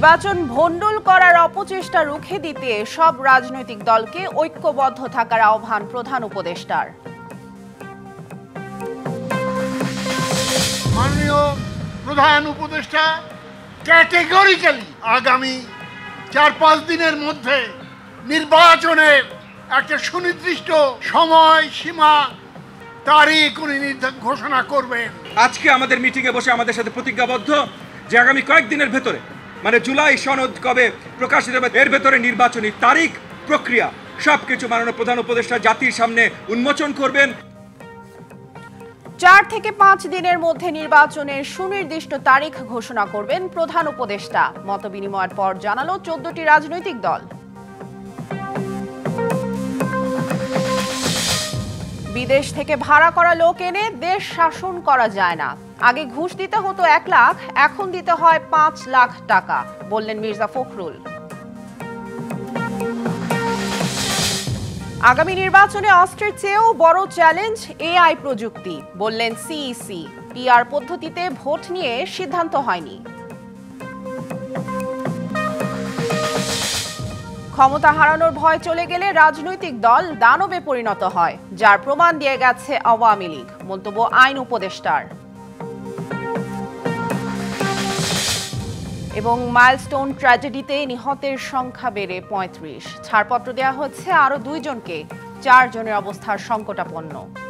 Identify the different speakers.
Speaker 1: নির্বাচন ভণ্ডুল করার অপচেষ্টা রুখে দিতে সব রাজনৈতিক দলকে ঐক্যবদ্ধ থাকার আহ্বান প্রধান উপদেষ্টার।
Speaker 2: মাননীয় প্রধান উপদেষ্টা ক্যাটেগরিক্যালি আগামী 4-5 দিনের মধ্যে নির্বাচনের একটা সুনির্দিষ্ট সময় সীমা তারিখ উনি ঘোষণা করবেন।
Speaker 3: আজকে আমাদের মিটিংয়ে বসে আমাদের সাথে প্রতিজ্ঞাবদ্ধ যে আগামী কয়েকদিনের ভেতরে মানে জুলাই সনদ কবে প্রকাশিত হবে এর ভেতরে নির্বাচনী তারিখ প্রক্রিয়া সবকিছু মাননীয় প্রধান উপদেষ্টা জাতির সামনে উন্মোচন করবেন।
Speaker 1: 4 থেকে 5 দিনের মধ্যে নির্বাচনের সুনির্দিষ্ট তারিখ ঘোষণা করবেন প্রধান উপদেষ্টা। মতবিনিময়ের পর জানালো 14টি রাজনৈতিক দল। বিদেশ থেকে ভাড়া করা লোক এনে দেশ শাসন করা যায় না। আগে ঘুষ দিতে হতো 1 লাখ, এখন দিতে হয় 5 লাখ টাকা, বললেন মির্জা ফখরুল। আগামী নির্বাচনে অস্ত্রের চেয়েও বড় চ্যালেঞ্জ এআই প্রযুক্তি, বললেন সিইসি। পিআর পদ্ধতিতে ভোট নিয়ে সিদ্ধান্ত হয়নি। ক্ষমতা হারানোর ভয় চলে গেলে রাজনৈতিক দল দানবে পরিণত হয়, যার প্রমাণ দিয়ে গেছে আওয়ামী লীগ, মন্তব্য আইন উপদেষ্টার। এবং মাইলস্টোন ট্র্যাজেডিতে নিহতের সংখ্যা বেড়ে 35। ছাড়পত্র দেওয়া হচ্ছে আরও 2 জনকে। 4 জনের অবস্থা সংকটাপন্ন।